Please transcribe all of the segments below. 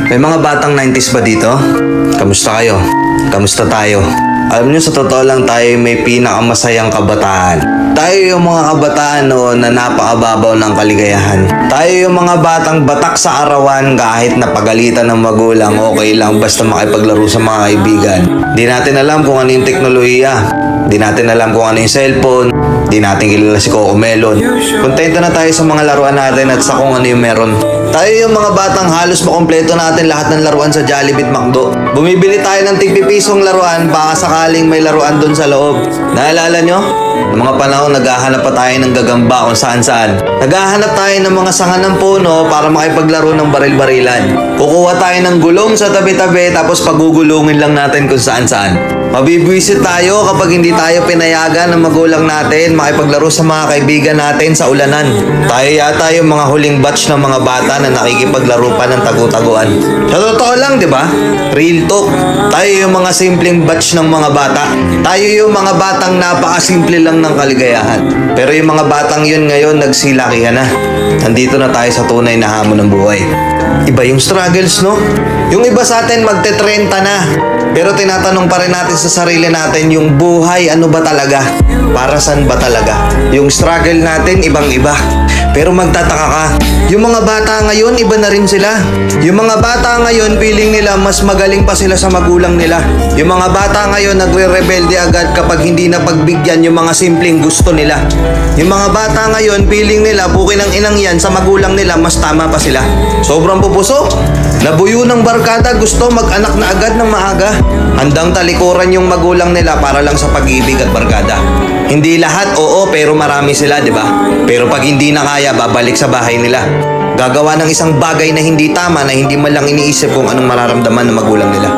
May mga batang 90s ba dito? Kamusta kayo? Kamusta tayo? Alam nyo, sa totoo lang tayo may pinakamasayang kabataan. Tayo yung mga kabataan noon na napakababaw ng kaligayahan. Tayo yung mga batang batak sa arawan kahit napagalitan ng magulang, okay lang basta makipaglaro sa mga kaibigan. Di natin alam kung ano yung teknolohiya. Di natin alam kung ano yung cellphone. Di natin kilala si Coco Melon. Kontento na tayo sa mga laruan natin at sa kung ano yung meron. Tayo yung mga batang halos makompleto natin lahat ng laruan sa Jollibee at McDo. Bumibili tayo ng tig-pipisong laruan baka sakaling may laruan dun sa loob. Naalala nyo? Noong mga panahon, naghahanap pa tayo ng gagamba kung saan-saan. Naghahanap tayo ng mga sanga ng puno para makipaglaro ng baril-barilan. Kukuha tayo ng gulong sa tabi-tabi tapos pagugulungin lang natin kung saan-saan. Mabibwisit tayo kapag hindi tayo pinayagan ng magulang natin makipaglaro sa mga kaibigan natin sa ulanan. Tayo yata yung mga huling batch ng mga bata na nakikipaglaro pa ng tagu-taguan. Sa totoo lang, di ba? Real talk. Tayo yung mga simpleng batch ng mga bata. Tayo yung mga batang napakasimple lang ng kaligayahan. Pero yung mga batang yun ngayon nagsilakihan na. Nandito na tayo sa tunay na hamon ng buhay. Iba yung struggles, no? Yung iba sa atin magte-30 na. Pero tinatanong pa rin natin sa sarili natin yung buhay, ano ba talaga? Para saan ba talaga? Yung struggle natin, ibang-iba. Pero magtataka ka, yung mga bata ngayon, iba na rin sila. Yung mga bata ngayon, feeling nila mas magaling pa sila sa magulang nila. Yung mga bata ngayon, nagre-rebelde agad kapag hindi na pagbigyan yung mga simpleng gusto nila. Yung mga bata ngayon, feeling nila, bukin ang inang yan, sa magulang nila, mas tama pa sila. Sobrang pupuso. Nabuyo ng barkada, gusto mag-anak na agad ng maaga. Handang talikuran yung magulang nila para lang sa pag-ibig at barkada. Hindi lahat, oo, pero marami sila, di ba? Pero pag hindi na kaya, babalik sa bahay nila. Gagawa ng isang bagay na hindi tama, na hindi man lang iniisip kung anong mararamdaman ng magulang nila.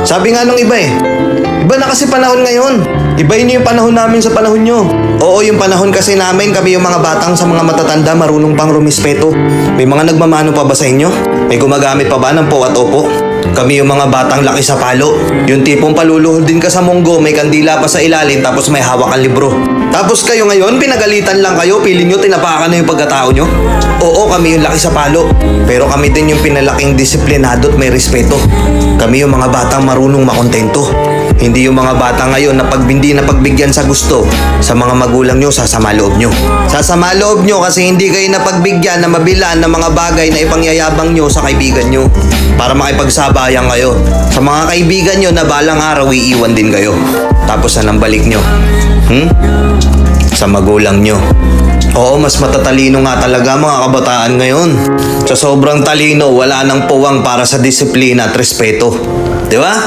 Sabi nga nung iba iba na kasi panahon ngayon. Ibahin niyo yung panahon namin sa panahon nyo. Oo, yung panahon kasi namin, kami yung mga batang sa mga matatanda, marunong pang rumispeto. May mga nagmamano pa ba sa inyo? May gumagamit pa ba ng po at opo? Kami yung mga batang laki sa palo. Yung tipong paluluhod din ka sa munggo, may kandila pa sa ilalim, tapos may hawak ang libro. Tapos kayo ngayon, pinagalitan lang kayo, piling nyo, tinapakan na yung pagkatao nyo? Oo, kami yung laki sa palo. Pero kami din yung pinalaking disiplinado at may respeto. Kami yung mga batang marunong makontento. Hindi yung mga bata ngayon na hindi na pagbigyan sa gusto sa mga magulang nyo, sasama loob nyo. Sasama loob nyo kasi hindi kayo napagbigyan na mabilan ng mga bagay na ipangyayabang nyo sa kaibigan nyo para makipagsabayan kayo. Sa mga kaibigan nyo na balang araw iiwan din kayo. Tapos anong balik nyo? Sa magulang nyo. Oo, mas matatalino nga talaga mga kabataan ngayon. Sa sobrang talino, wala nang puwang para sa disiplina at respeto. Di ba?